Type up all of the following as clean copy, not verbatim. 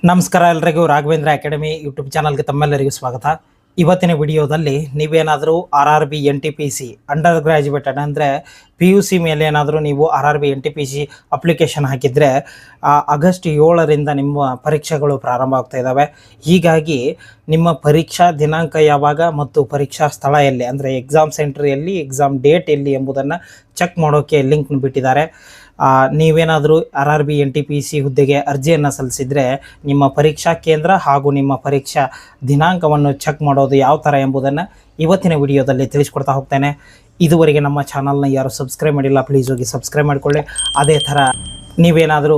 ನಮಸ್ಕಾರ ಎಲ್ಲರಿಗೂ Raghavendra academy YouTube ಚಾನಲ್ಗೆ ತಮ್ಮೆಲ್ಲರಿಗೂ ಸ್ವಾಗತ. ಇವತ್ತಿನ ವಿಡಿಯೋದಲ್ಲಿ ನೀವೇನಾದರೂ RRB NTPC ಅಂಡರ್ ಗ್ರ್ಯಾಜುಯೇಟೆಡ್ ಅಂದರೆ PUC ಮೇಲೆ ಏನಾದರೂ ನೀವು RRB NTPC ಅಪ್ಲಿಕೇಶನ್ ಹಾಕಿದರೆ ಆಗಸ್ಟ್ 7ರಿಂದ ನಿಮ್ಮ ಪರೀಕ್ಷೆಗಳು ಪ್ರಾರಂಭ ಆಗ್ತಾ ಇದ್ದಾವೆ. ಹೀಗಾಗಿ ನಿಮ್ಮ ಪರೀಕ್ಷಾ ದಿನಾಂಕ ಯಾವಾಗ ಮತ್ತು ಪರೀಕ್ಷಾ ಸ್ಥಳ ಎಲ್ಲಿ ಅಂದರೆ ಎಕ್ಸಾಮ್ ಸೆಂಟರ್ ಎಲ್ಲಿ, ಎಕ್ಸಾಮ್ ಡೇಟ್ ಎಲ್ಲಿ ಎಂಬುದನ್ನು ಚೆಕ್ ಮಾಡೋಕ್ಕೆ ಲಿಂಕ್ ಬಿಟ್ಟಿದ್ದಾರೆ. ನೀವೇನಾದರೂ RRB NTPC ಹುದ್ದೆಗೆ ಅರ್ಜಿಯನ್ನು ಸಲ್ಲಿಸಿದರೆ ನಿಮ್ಮ ಪರೀಕ್ಷಾ ಕೇಂದ್ರ ಹಾಗೂ ನಿಮ್ಮ ಪರೀಕ್ಷಾ ದಿನಾಂಕವನ್ನು ಚೆಕ್ ಮಾಡೋದು ಯಾವ ಥರ ಎಂಬುದನ್ನು ಇವತ್ತಿನ ವಿಡಿಯೋದಲ್ಲಿ ತಿಳಿಸ್ಕೊಡ್ತಾ ಹೋಗ್ತೇನೆ. ಇದುವರೆಗೆ ನಮ್ಮ ಚಾನಲ್ನ ಯಾರು ಸಬ್ಸ್ಕ್ರೈಬ್ ಮಾಡಿಲ್ಲ ಪ್ಲೀಸ್ ಹೋಗಿ ಸಬ್ಸ್ಕ್ರೈಬ್ ಮಾಡಿಕೊಳ್ಳಿ. ಅದೇ ಥರ ನೀವೇನಾದರೂ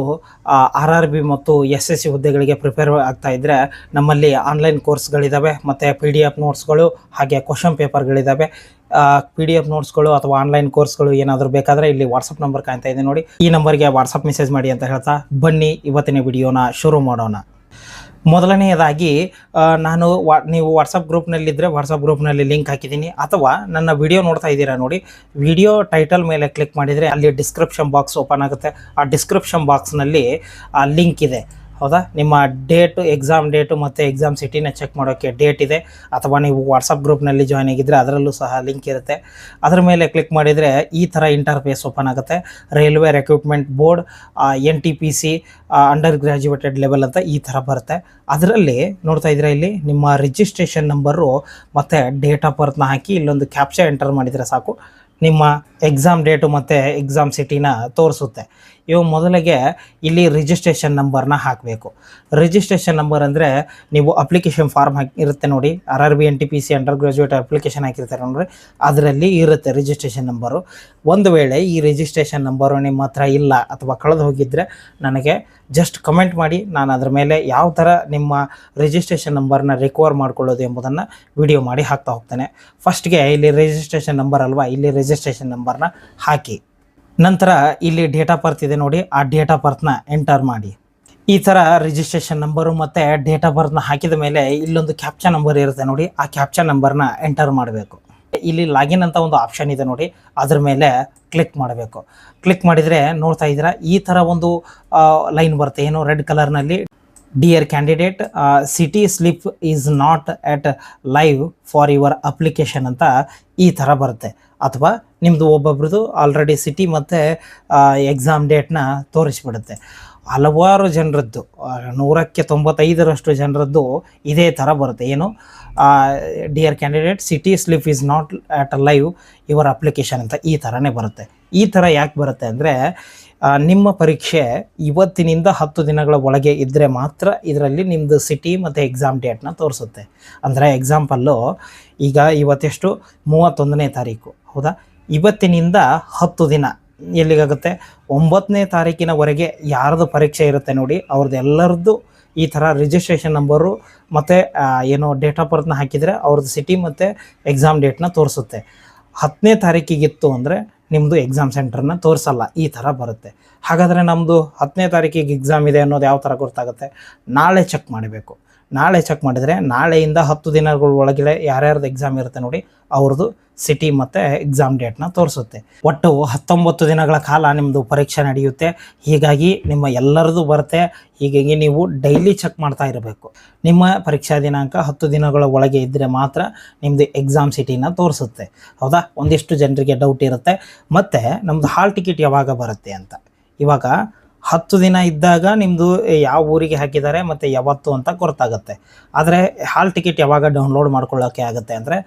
RRB ಮತ್ತು SSC ಹುದ್ದೆಗಳಿಗೆ ಪ್ರಿಪೇರ್ ಆಗ್ತಾ ಇದ್ದರೆ ನಮ್ಮಲ್ಲಿ ಆನ್ಲೈನ್ ಕೋರ್ಸ್ಗಳಿದ್ದಾವೆ ಮತ್ತು PDF ನೋಟ್ಸ್ಗಳು ಹಾಗೆ ಕ್ವಶನ್ ಪೇಪರ್ಗಳಿದ್ದಾವೆ. PDF ನೋಟ್ಸ್ಗಳು ಅಥವಾ ಆನ್ಲೈನ್ ಕೋರ್ಸ್ಗಳು ಏನಾದರೂ ಬೇಕಾದರೆ ಇಲ್ಲಿ ವಾಟ್ಸಪ್ ನಂಬರ್ ಕಾಣ್ತಾ ಇದೆ ನೋಡಿ, ಈ ನಂಬರ್ಗೆ ವಾಟ್ಸಪ್ ಮೆಸೇಜ್ ಮಾಡಿ ಅಂತ ಹೇಳ್ತಾ ಬನ್ನಿ ಇವತ್ತಿನ ವಿಡಿಯೋನ ಶುರು ಮಾಡೋಣ. ಮೊದಲನೆಯದಾಗಿ ನೀವು ವಾಟ್ಸಪ್ ಗ್ರೂಪ್ನಲ್ಲಿದ್ದರೆ ವಾಟ್ಸಪ್ ಗ್ರೂಪ್ನಲ್ಲಿ ಲಿಂಕ್ ಹಾಕಿದ್ದೀನಿ, ಅಥವಾ ನನ್ನ ವಿಡಿಯೋ ನೋಡ್ತಾ ಇದ್ದೀರಾ ನೋಡಿ, ವಿಡಿಯೋ ಟೈಟಲ್ ಮೇಲೆ ಕ್ಲಿಕ್ ಮಾಡಿದರೆ ಅಲ್ಲಿ ಡಿಸ್ಕ್ರಿಪ್ಷನ್ ಬಾಕ್ಸ್ ಓಪನ್ ಆಗುತ್ತೆ. ಆ ಡಿಸ್ಕ್ರಿಪ್ಷನ್ ಬಾಕ್ಸ್ನಲ್ಲಿ ಲಿಂಕ್ ಇದೆ, ಹೌದಾ? ನಿಮ್ಮ ಡೇಟು, ಎಕ್ಸಾಮ್ ಡೇಟು ಮತ್ತು ಎಕ್ಸಾಮ್ ಸಿಟಿನ ಚೆಕ್ ಮಾಡೋಕ್ಕೆ ಡೇಟ್ ಇದೆ. ಅಥವಾ ನೀವು ವಾಟ್ಸಪ್ ಗ್ರೂಪ್ನಲ್ಲಿ ಜಾಯ್ನ್ ಆಗಿದ್ದರೆ ಅದರಲ್ಲೂ ಸಹ ಲಿಂಕ್ ಇರುತ್ತೆ. ಅದರ ಮೇಲೆ ಕ್ಲಿಕ್ ಮಾಡಿದರೆ ಈ ಥರ ಇಂಟರ್ಫೇಸ್ ಓಪನ್ ಆಗುತ್ತೆ. Railway recruitment board NTPC under graduated level ಅಂತ ಈ ಥರ ಬರುತ್ತೆ. ಅದರಲ್ಲಿ ನೋಡ್ತಾ ಇದ್ರೆ ಇಲ್ಲಿ ನಿಮ್ಮ ರಿಜಿಸ್ಟ್ರೇಷನ್ ನಂಬರು ಮತ್ತು ಡೇಟ್ ಆಫ್ ಬರ್ತ್ನ ಹಾಕಿ ಇಲ್ಲೊಂದು ಕ್ಯಾಪ್ಚಾ ಎಂಟರ್ ಮಾಡಿದರೆ ಸಾಕು, ನಿಮ್ಮ ಎಕ್ಸಾಮ್ ಡೇಟು ಮತ್ತು ಎಕ್ಸಾಮ್ ಸಿಟಿನ ತೋರಿಸುತ್ತೆ. ಇವು ಮೊದಲಿಗೆ ಇಲ್ಲಿ ರಿಜಿಸ್ಟ್ರೇಷನ್ ನಂಬರ್ನ ಹಾಕಬೇಕು. ರಿಜಿಸ್ಟ್ರೇಷನ್ ನಂಬರ್ ಅಂದರೆ ನೀವು ಅಪ್ಲಿಕೇಶನ್ ಫಾರ್ಮ್ ಇರುತ್ತೆ ನೋಡಿ, RRB NTPC under graduate application ಹಾಕಿರ್ತಾರೆ ನೋಡಿ, ಅದರಲ್ಲಿ ಇರುತ್ತೆ ರಿಜಿಸ್ಟ್ರೇಷನ್ ನಂಬರು. ಒಂದು ವೇಳೆ ಈ ರಿಜಿಸ್ಟ್ರೇಷನ್ ನಂಬರು ನಿಮ್ಮ ಹತ್ರ ಇಲ್ಲ ಅಥವಾ ಕಳೆದು ಹೋಗಿದ್ದರೆ ನನಗೆ ಜಸ್ಟ್ ಕಮೆಂಟ್ ಮಾಡಿ, ನಾನು ಅದರ ಮೇಲೆ ಯಾವ ಥರ ನಿಮ್ಮ ರಿಜಿಸ್ಟ್ರೇಷನ್ ನಂಬರ್ನ ರಿಕವರ್ ಮಾಡ್ಕೊಳ್ಳೋದು ಎಂಬುದನ್ನು ವಿಡಿಯೋ ಮಾಡಿ ಹಾಕ್ತಾ ಹೋಗ್ತೇನೆ. ಫಸ್ಟ್ಗೆ ಇಲ್ಲಿ ರಿಜಿಸ್ಟ್ರೇಷನ್ ನಂಬರ್ ಅಲ್ವಾ, ಇಲ್ಲಿ ರಿಜಿಸ್ಟ್ರೇಷನ್ ನಂಬರ್ನ ಹಾಕಿ, ನಂತರ ಇಲ್ಲಿ ಡೇಟ್ ಆಫ್ ಬರ್ತ್ ಇದೆ ನೋಡಿ, ಆ ಡೇಟ್ ಆಫ್ ಬರ್ತ್ನ ಎಂಟರ್ ಮಾಡಿ. ಈ ಥರ ರಿಜಿಸ್ಟ್ರೇಷನ್ ನಂಬರು ಮತ್ತು ಡೇಟ್ ಆಫ್ ಬರ್ತ್ನ ಹಾಕಿದ ಮೇಲೆ ಇಲ್ಲೊಂದು ಕ್ಯಾಪ್ಚಾ ನಂಬರ್ ಇರುತ್ತೆ ನೋಡಿ, ಆ ಕ್ಯಾಪ್ಚಾ ನಂಬರ್ನ ಎಂಟರ್ ಮಾಡಬೇಕು. ಇಲ್ಲಿ ಲಾಗಿನ್ ಅಂತ ಒಂದು ಆಪ್ಷನ್ ಇದೆ ನೋಡಿ, ಅದ್ರ ಮೇಲೆ ಕ್ಲಿಕ್ ಮಾಡಬೇಕು. ಕ್ಲಿಕ್ ಮಾಡಿದರೆ ನೋಡ್ತಾ ಇದ್ದೀರಾ ಈ ಥರ ಒಂದು ಲೈನ್ ಬರುತ್ತೆ, ಏನು ರೆಡ್ ಕಲರ್ನಲ್ಲಿ, dear candidate city slip is not at live for your application ಅಂತ ಈ ಥರ ಬರುತ್ತೆ. ಅಥವಾ ನಿಮ್ಮದು ಒಬ್ಬೊಬ್ರದ್ದು ಆಲ್ರೆಡಿ ಸಿಟಿ ಮತ್ತು ಎಕ್ಸಾಮ್ ಡೇಟ್ನ ತೋರಿಸ್ಬಿಡುತ್ತೆ. ಹಲವಾರು ಜನರದ್ದು 100ಕ್ಕೆ 95ರಷ್ಟು ಜನರದ್ದು ಇದೇ ಥರ ಬರುತ್ತೆ, ಏನು dear candidate city slip is not at live your application ಅಂತ ಈ ಥರನೇ ಬರುತ್ತೆ. ಈ ಥರ ಯಾಕೆ ಬರುತ್ತೆ ಅಂದರೆ ನಿಮ್ಮ ಪರೀಕ್ಷೆ ಇವತ್ತಿನಿಂದ 10 ದಿನಗಳ ಒಳಗೆ ಇದ್ದರೆ ಮಾತ್ರ ಇದರಲ್ಲಿ ನಿಮ್ಮದು ಸಿಟಿ ಮತ್ತು ಎಕ್ಸಾಮ್ ಡೇಟ್ನ ತೋರಿಸುತ್ತೆ. ಅಂದರೆ ಎಕ್ಸಾಂಪಲ್ಲು ಈಗ ಇವತ್ತೆಷ್ಟು 31ನೇ ತಾರೀಕು, ಹೌದಾ? ಇವತ್ತಿನಿಂದ 10 ದಿನ ಎಲ್ಲಿಗಾಗುತ್ತೆ, 9ನೇ ತಾರೀಕಿನವರೆಗೆ ಯಾರ್ದು ಪರೀಕ್ಷೆ ಇರುತ್ತೆ ನೋಡಿ, ಅವ್ರದ್ದು ಎಲ್ಲರದ್ದು ಈ ಥರ ರಿಜಿಸ್ಟ್ರೇಷನ್ ನಂಬರು ಮತ್ತು ಏನು ಡೇಟ್ ಆಫ್ ಬರ್ತ್ನ ಹಾಕಿದರೆ ಅವ್ರದ್ದು ಸಿಟಿ ಮತ್ತು ಎಕ್ಸಾಮ್ ಡೇಟ್ನ ತೋರಿಸುತ್ತೆ. 10ನೇ ತಾರೀಕಿಗಿತ್ತು ಅಂದರೆ ನಿಮ್ಮದು ಎಕ್ಸಾಮ್ ಸೆಂಟರ್ನ ತೋರಿಸಲ್ಲ, ಈ ಥರ ಬರುತ್ತೆ. ಹಾಗಾದರೆ ನಮ್ಮದು 10ನೇ ತಾರೀಕಿಗೆ ಎಕ್ಸಾಮ್ ಇದೆ ಅನ್ನೋದು ಯಾವ ಥರ ಗೊತ್ತಾಗುತ್ತೆ? ನಾಳೆ ಚೆಕ್ ಮಾಡಬೇಕು. ನಾಳೆ ಚೆಕ್ ಮಾಡಿದರೆ ನಾಳೆಯಿಂದ 10 ದಿನಗಳ ಒಳಗಡೆ ಯಾರ್ಯಾರ್ದು ಎಕ್ಸಾಮ್ ಇರುತ್ತೆ ನೋಡಿ, ಅವ್ರದ್ದು ಸಿಟಿ ಮತ್ತು ಎಕ್ಸಾಮ್ ಡೇಟ್ನ ತೋರಿಸುತ್ತೆ. ಒಟ್ಟು 19 ದಿನಗಳ ಕಾಲ ನಿಮ್ಮದು ಪರೀಕ್ಷೆ ನಡೆಯುತ್ತೆ. ಹೀಗಾಗಿ ನಿಮ್ಮ ಎಲ್ಲರದು ಬರುತ್ತೆ. ಹೀಗಾಗಿ ನೀವು ಡೈಲಿ ಚೆಕ್ ಮಾಡ್ತಾ ಇರಬೇಕು. ನಿಮ್ಮ ಪರೀಕ್ಷಾ ದಿನಾಂಕ 10 ದಿನಗಳ ಒಳಗೆ ಇದ್ದರೆ ಮಾತ್ರ ನಿಮ್ಮದು ಎಕ್ಸಾಮ್ ಸಿಟಿನ ತೋರಿಸುತ್ತೆ, ಹೌದಾ? ಒಂದಿಷ್ಟು ಜನರಿಗೆ ಡೌಟ್ ಇರುತ್ತೆ. ಮತ್ತು ನಮ್ಮದು ಹಾಲ್ ಟಿಕೆಟ್ ಯಾವಾಗ ಬರುತ್ತೆ ಅಂತ. ಇವಾಗ 10 ದಿನ ಇದ್ದಾಗ ನಿಮ್ಮದು ಯಾವ ಊರಿಗೆ ಹಾಕಿದ್ದಾರೆ ಮತ್ತು ಯಾವತ್ತು ಅಂತ ಗೊತ್ತಾಗುತ್ತೆ. ಆದರೆ ಹಾಲ್ ಟಿಕೆಟ್ ಯಾವಾಗ ಡೌನ್ಲೋಡ್ ಮಾಡ್ಕೊಳ್ಳೋಕ್ಕೆ ಆಗುತ್ತೆ ಅಂದರೆ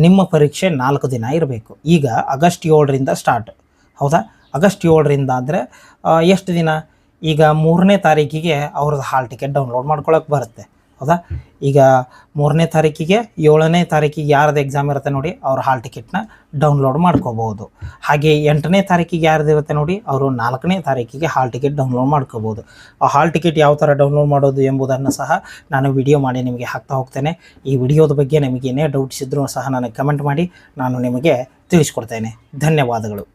ನಿಮ್ಮ ಪರೀಕ್ಷೆ 4 ದಿನ ಇರಬೇಕು. ಈಗ ಆಗಸ್ಟ್ 7ರಿಂದ ಸ್ಟಾರ್ಟ್, ಹೌದಾ? ಆಗಸ್ಟ್ 7ರಿಂದ ಅಂದರೆ ಎಷ್ಟು ದಿನ? ಈಗ 3ನೇ ತಾರೀಕಿಗೆ ಅವ್ರದ್ದು ಹಾಲ್ ಟಿಕೆಟ್ ಡೌನ್ಲೋಡ್ ಮಾಡ್ಕೊಳ್ಳೋಕೆ ಬರುತ್ತೆ, ಹೌದಾ? ಈಗ 3ನೇ ತಾರೀಕಿಗೆ 7ನೇ ತಾರೀಕಿಗೆ ಯಾರ್ದು ಎಕ್ಸಾಮ್ ಇರುತ್ತೆ ನೋಡಿ, ಅವ್ರ ಹಾಲ್ ಟಿಕೆಟ್ನ ಡೌನ್ಲೋಡ್ ಮಾಡ್ಕೋಬೋದು. ಹಾಗೆ 8ನೇ ತಾರೀಕಿಗೆ ಯಾರ್ದು ಇರುತ್ತೆ ನೋಡಿ, ಅವರು 4ನೇ ತಾರೀಕಿಗೆ ಹಾಲ್ ಟಿಕೆಟ್ ಡೌನ್ಲೋಡ್ ಮಾಡ್ಕೋಬೋದು. ಆ ಹಾಲ್ ಟಿಕೆಟ್ ಯಾವ ಥರ ಡೌನ್ಲೋಡ್ ಮಾಡೋದು ಎಂಬುದನ್ನು ಸಹ ನಾನು ವಿಡಿಯೋ ಮಾಡಿ ನಿಮಗೆ ಹಾಕ್ತಾ ಹೋಗ್ತೇನೆ. ಈ ವಿಡಿಯೋದ ಬಗ್ಗೆ ನಿಮಗೆ ಏನೇ ಡೌಟ್ಸ್ ಇದ್ದರೂ ಸಹ ನನಗೆ ಕಮೆಂಟ್ ಮಾಡಿ, ನಾನು ನಿಮಗೆ ತಿಳಿಸ್ಕೊಡ್ತೇನೆ. ಧನ್ಯವಾದಗಳು.